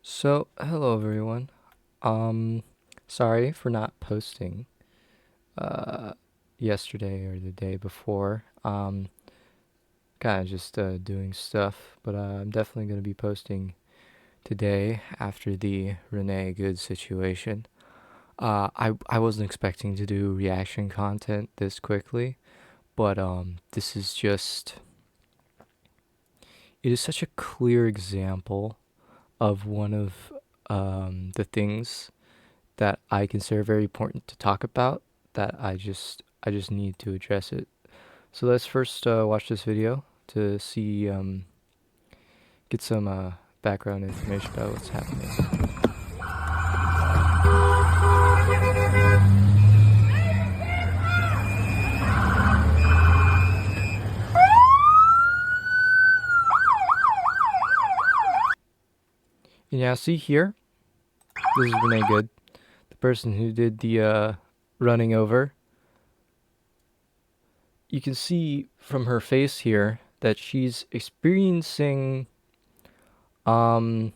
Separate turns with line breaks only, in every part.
Hello everyone. Um, Sorry for not posting uh yesterday or the day before. Kind of just doing stuff, but I'm definitely going to be posting today after the Rene Good situation. I wasn't expecting to do reaction content this quickly, but this is just it is such a clear example of one of the things that I consider very important to talk about that I just need to address it. So let's first watch this video to see get some background information about what's happening. And now see here, this is Rene Good, the person who did the running over. You can see from her face here that she's experiencing um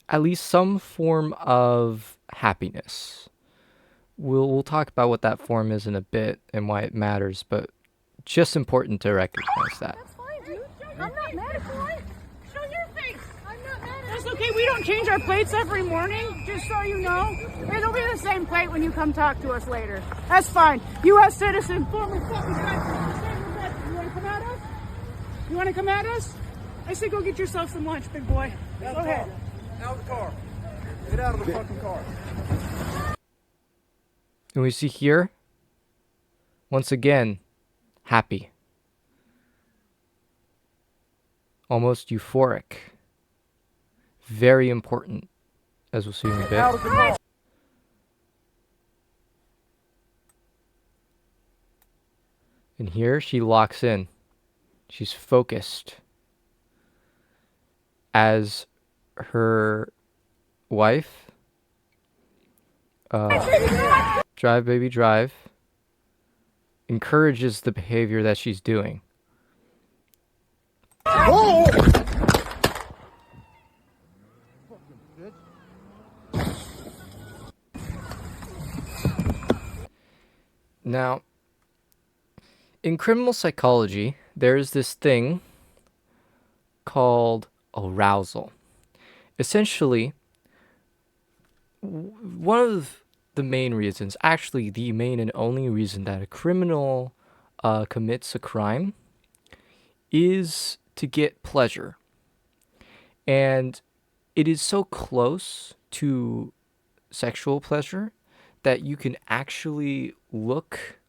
at least some form of happiness. We'll talk about what that form is in a bit and why it matters, but just important to recognize that.
That's fine, dude. I'm not mad at you. Show your face. I'm not mad at you. That's okay. We don't change our plates every morning, just so you know. It'll be the same plate when you come talk to us later. That's fine. U.S. citizen, former fucking veteran. You want to come at us? You want to come at us? I say go get yourself some lunch, big boy. Go ahead.
Out of the car. Get out of the fucking car.
And we see here, once again, happy. Almost euphoric. Very important, as we'll see in a bit.
Out of the car.
And here she locks in. She's focused. As her wife, drive baby drive, encourages the behavior that she's doing.
Oh!
Now, in criminal psychology, there's this thing called arousal. Essentially, one of the main reasons, actually the main and only reason that a criminal commits a crime is to get pleasure. And it is so close to sexual pleasure that you can actually look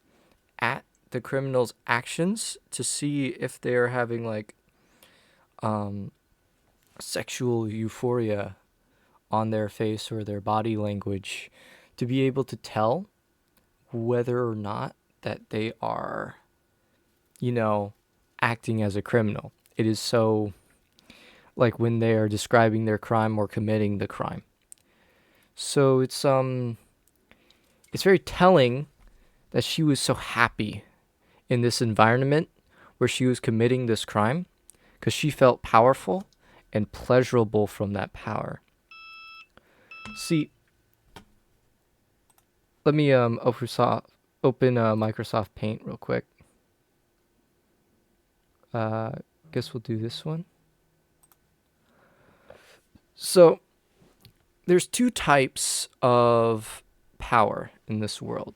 at the criminal's actions to see if they're having like sexual euphoria on their face or their body language to be able to tell whether or not that they are, acting as a criminal. It is so like when they are describing their crime or committing the crime. So it's very telling that she was so happy in this environment where she was committing this crime because she felt powerful and pleasurable from that power. See, let me open Microsoft Paint real quick. Guess we'll do this one. So, there's two types of power in this world.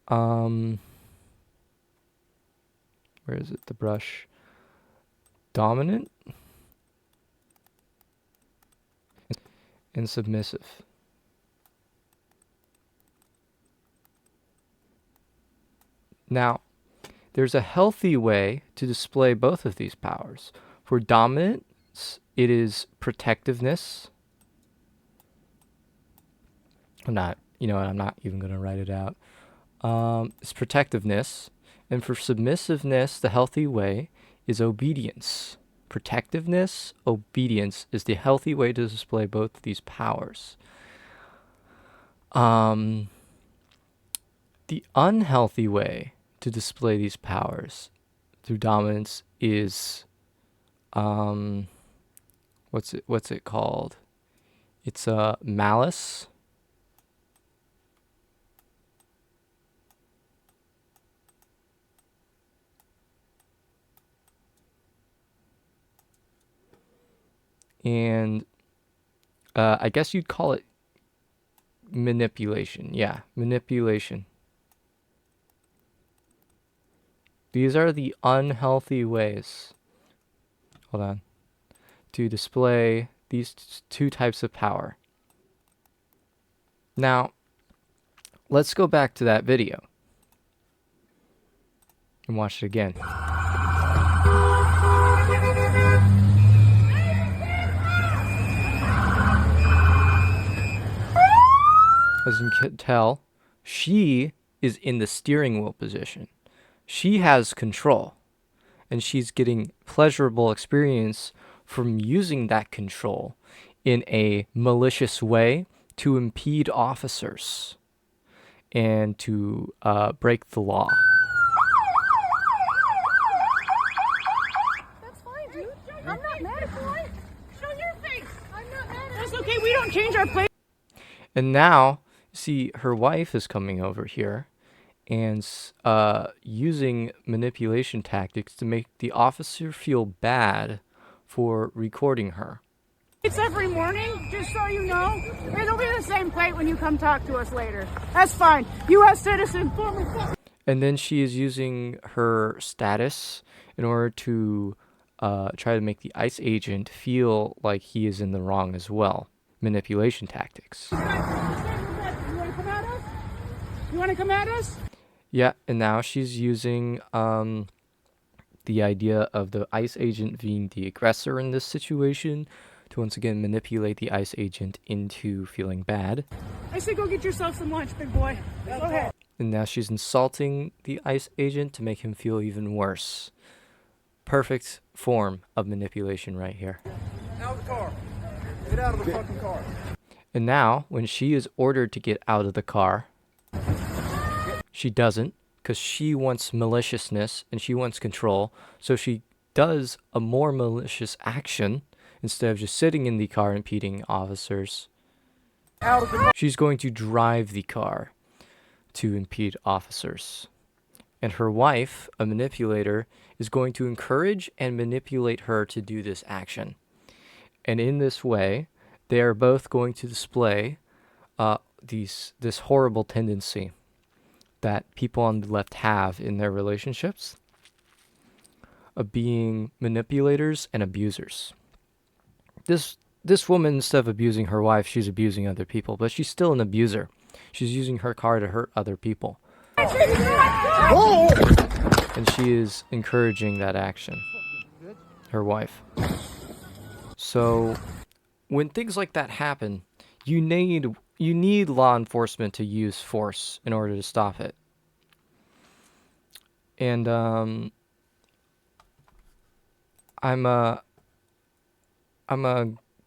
Where is it? The brush. Dominant and submissive. Now, there's a healthy way to display both of these powers. For dominance, it is protectiveness. I'm not even going to write it out. It's protectiveness. And for submissiveness, the healthy way is obedience. Protectiveness, obedience is the healthy way to display both of these powers. The unhealthy way to display these powers through dominance is what's it called? It's malice. And I guess you'd call it manipulation. Yeah, manipulation. These are the unhealthy ways, hold on, to display these two types of power. Now, let's go back to that video and watch it again. As you can tell, she is in the steering wheel position. She has control, and she's getting pleasurable experience from using that control in a malicious way to impede officers and to break the law.
That's fine, dude. I'm not mad at you. Show your face. I'm not mad at you. That's okay. We don't change our plate.
And now, see, her wife is coming over here and using manipulation tactics to make the officer feel bad for recording her.
It's every morning, just so you know. It'll be the same plate when you come talk to us later. That's fine. U.S. citizen, former.
And then she is using her status in order to try to make the ICE agent feel like he is in the wrong as well. Manipulation tactics.
You want to come at us? You want to come at us?
Yeah, and now she's using the idea of the ICE agent being the aggressor in this situation to once again manipulate the ICE agent into feeling bad.
I say go get yourself some lunch, big boy. Go ahead.
And now she's insulting the ICE agent to make him feel even worse. Perfect form of manipulation right here.
Out of the car. Get out of the fucking car.
And now, when she is ordered to get out of the car, she doesn't, because she wants maliciousness and she wants control. So she does a more malicious action instead of just sitting in the car impeding officers. She's going to drive the car to impede officers. And her wife, a manipulator, is going to encourage and manipulate her to do this action. And in this way, they are both going to display this horrible tendency that people on the left have in their relationships of being manipulators and abusers. This woman, instead of abusing her wife, she's abusing other people, but she's still an abuser. She's using her car to hurt other people. And she is encouraging that action, her wife. So when things like that happen, you need law enforcement to use force in order to stop it. And I'm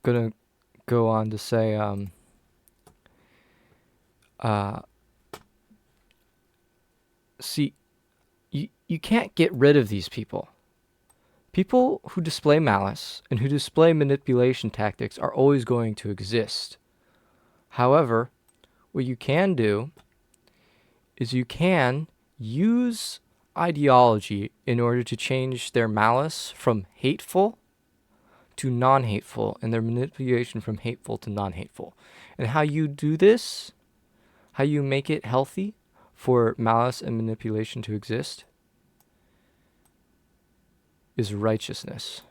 gonna go on to say see, you can't get rid of these people. People who display malice and who display manipulation tactics are always going to exist. However, what you can do is you can use ideology in order to change their malice from hateful to non-hateful and their manipulation from hateful to non-hateful. And how you do this, how you make it healthy for malice and manipulation to exist, is righteousness.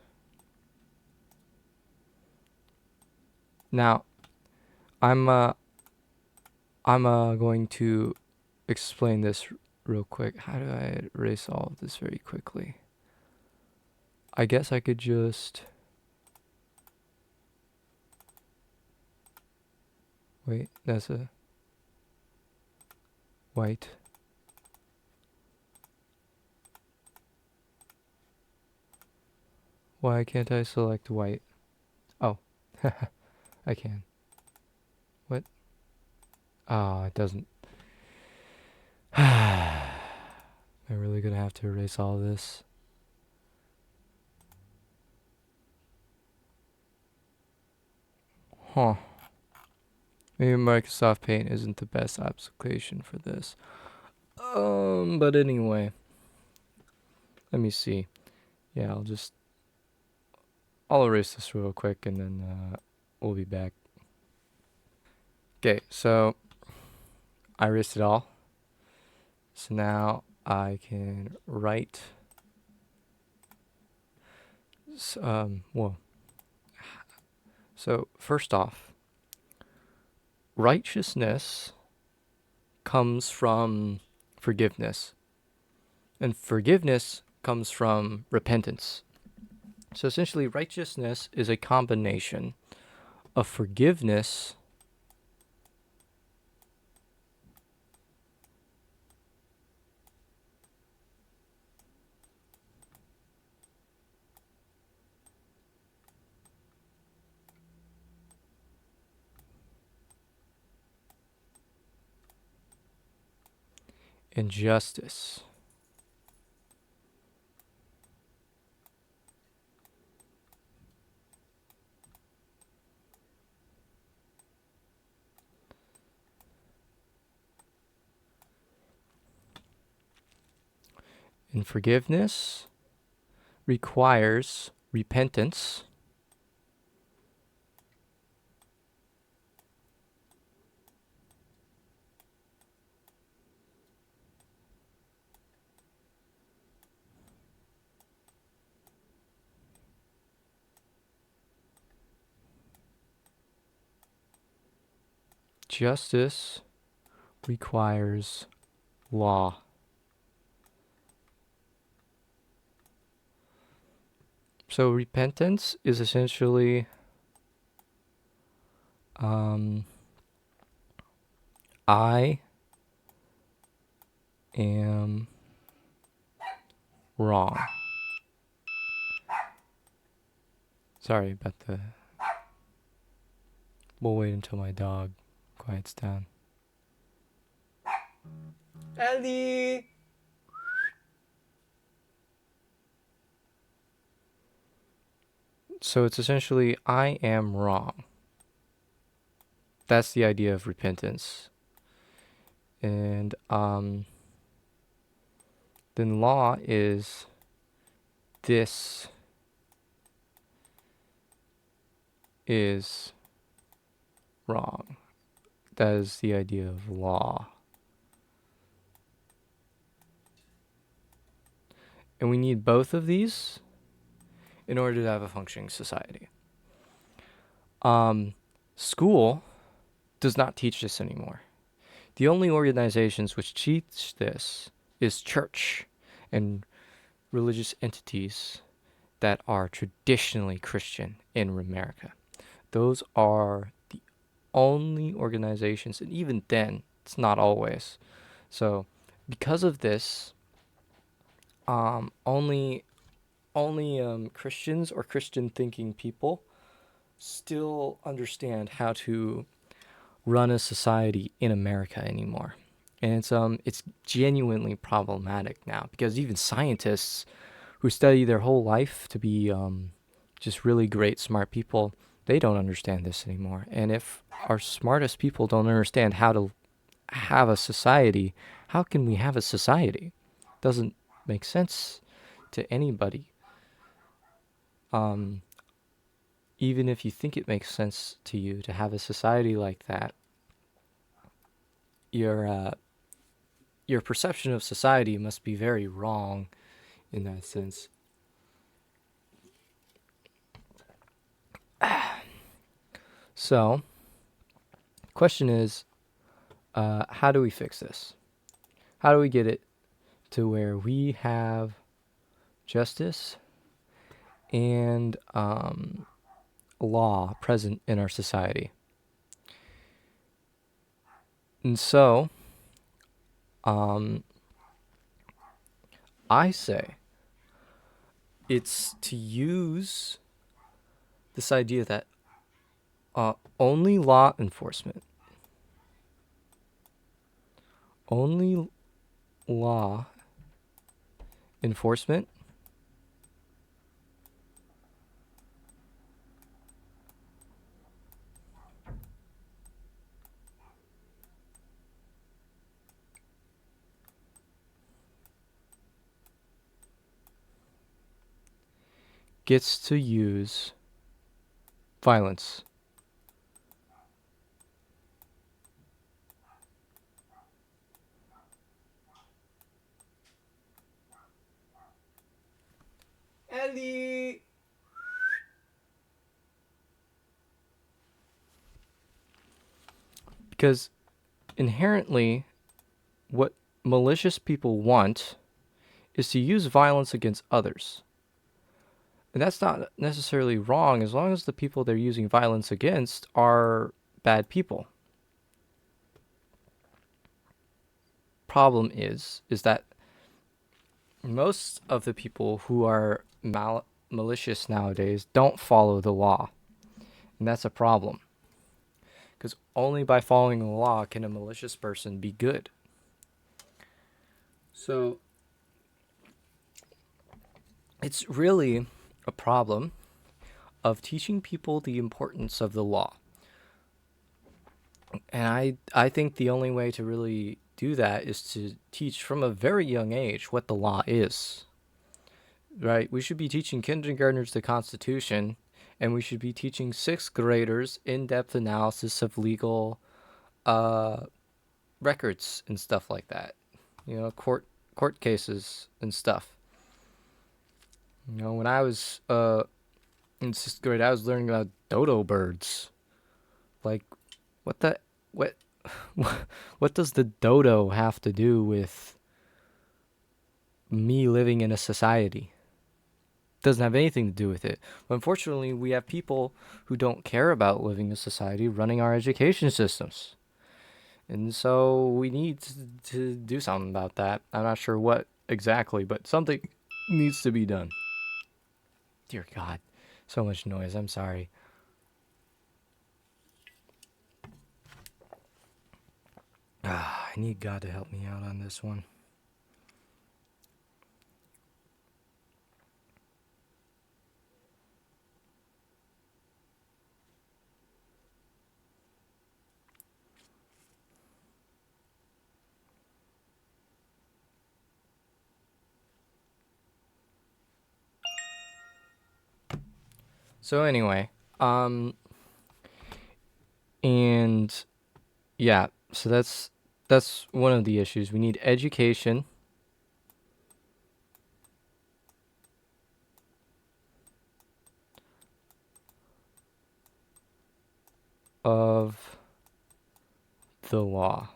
Now, I'm going to explain this real quick. How do I erase all of this very quickly? I guess I could just wait. That's a white. Why can't I select white? Oh, I can. What? Oh, it doesn't. Am I really gonna have to erase all of this? Huh. Maybe Microsoft Paint isn't the best application for this. But anyway, let me see. Yeah, I'll erase this real quick and then we'll be back. Okay, so I erased it all. So now I can write. Well, so first off, righteousness comes from forgiveness, and forgiveness comes from repentance. So essentially, righteousness is a combination of forgiveness and justice. And forgiveness requires repentance. Justice requires law. So repentance is essentially um, I am wrong. Sorry about the. We'll wait until my dog quiets down. Ellie! So it's essentially I am wrong. That's the idea of repentance. And then law is this is wrong. That is the idea of law. And we need both of these in order to have a functioning society. School does not teach this anymore. The only organizations which teach this is church and religious entities that are traditionally Christian in America. Those are the only organizations, and even then, it's not always. So, because of this, only Christians or Christian thinking people still understand how to run a society in America anymore. And it's genuinely problematic now because even scientists who study their whole life to be just really great smart people, they don't understand this anymore. And if our smartest people don't understand how to have a society, how can we have a society? Doesn't make sense to anybody. Um, Even if you think it makes sense to you to have a society like that, your your perception of society must be very wrong in that sense. So, question is, how do we fix this? How do we get it to where we have justice and law present in our society? And so, um, I say it's to use this idea that only law enforcement, only law enforcement gets to use violence. Ellie! Because inherently, what malicious people want is to use violence against others. And that's not necessarily wrong as long as the people they're using violence against are bad people. Problem is that most of the people who are malicious nowadays don't follow the law. And that's a problem. Because only by following the law can a malicious person be good. So it's really a problem of teaching people the importance of the law. And I think the only way to really do that is to teach from a very young age what the law is. Right? We should be teaching kindergartners the Constitution, and we should be teaching sixth graders in-depth analysis of legal uh, records and stuff like that. Court cases and stuff. When I was in sixth grade, I was learning about dodo birds. Like, what the what what does the dodo have to do with me living in a society? Doesn't have anything to do with it. But unfortunately, we have people who don't care about living in society running our education systems. And so we need to do something about that. I'm not sure what exactly, but something needs to be done. Dear God, so much noise. I'm sorry. I need God to help me out on this one. So anyway, and yeah, so that's one of the issues. We need education of the law.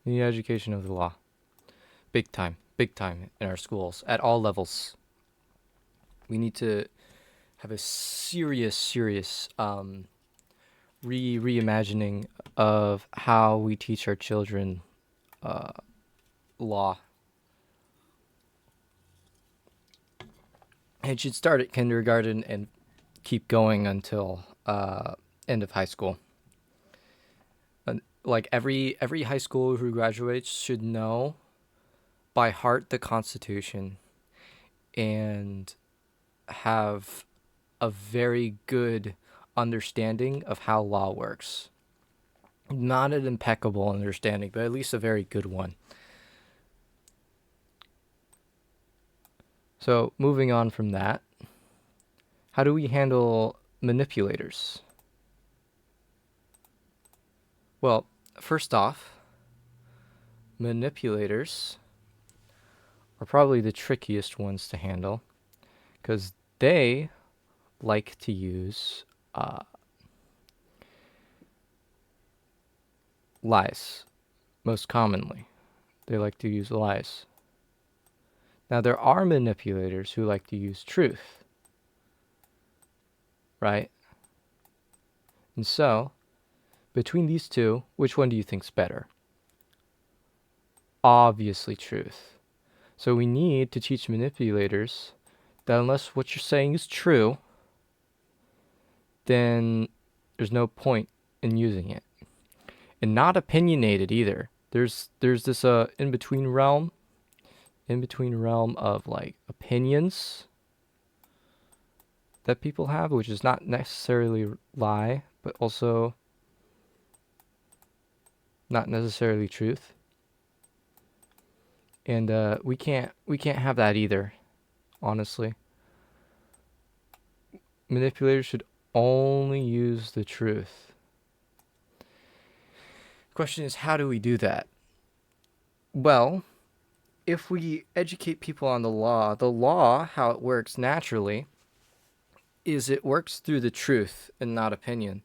We need education of the law. Big time in our schools at all levels. We need to have a serious reimagining of how we teach our children law. It should start at kindergarten and keep going until end of high school. Like every high schooler who graduates should know by heart the Constitution and have a very good understanding of how law works. Not an impeccable understanding, but at least a very good one. So, moving on from that, how do we handle manipulators? Well, first off, manipulators are probably the trickiest ones to handle because they like to use lies, most commonly. They like to use lies. Now, there are manipulators who like to use truth, right? And so, between these two, which one do you think's better? Obviously, truth. So we need to teach manipulators that unless what you're saying is true, then there's no point in using it. And not opinionated either. There's this in between realm of like opinions that people have, which is not necessarily lie, but also not necessarily truth. And we can't have that either. honestly. Manipulators should only use the truth. Question is, how do we do that? Well, if we educate people on the law, how it works naturally, is it works through the truth and not opinion.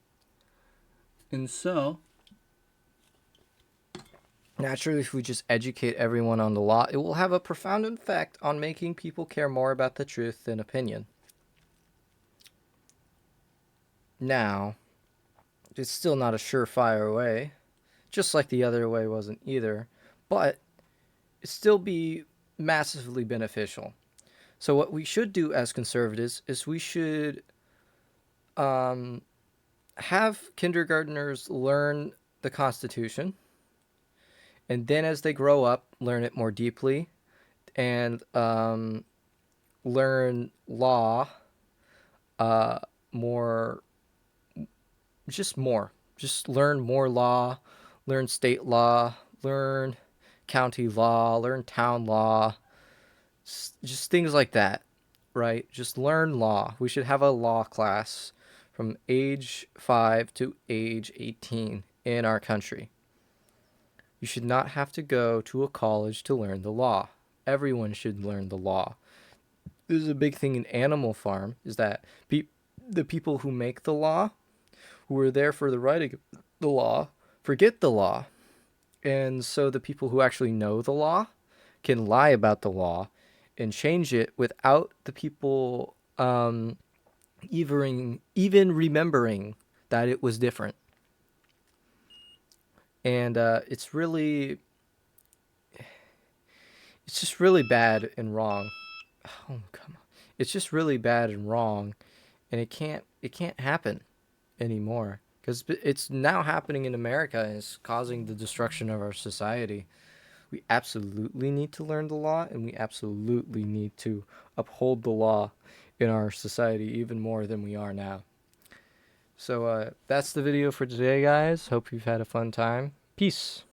And so, naturally, if we just educate everyone on the law, it will have a profound effect on making people care more about the truth than opinion. Now, it's still not a surefire way, just like the other way wasn't either, but it still be massively beneficial. So what we should do as conservatives is we should have kindergartners learn the Constitution, and then as they grow up, learn it more deeply, and learn law more, just more. Just learn more law, learn state law, learn county law, learn town law, just things like that, right? Just learn law. We should have a law class from age 5 to age 18 in our country. You should not have to go to a college to learn the law. Everyone should learn the law. This is a big thing in Animal Farm, is that the people who make the law, who are there for the writing of the law, forget the law. And so the people who actually know the law can lie about the law and change it without the people even remembering that it was different. And it's just really bad and wrong. Oh, come on. It's just really bad and wrong, and it can't happen anymore because it's now happening in America and it's causing the destruction of our society. We absolutely need to learn the law, and we absolutely need to uphold the law in our society even more than we are now. So that's the video for today, guys. Hope you've had a fun time. Peace.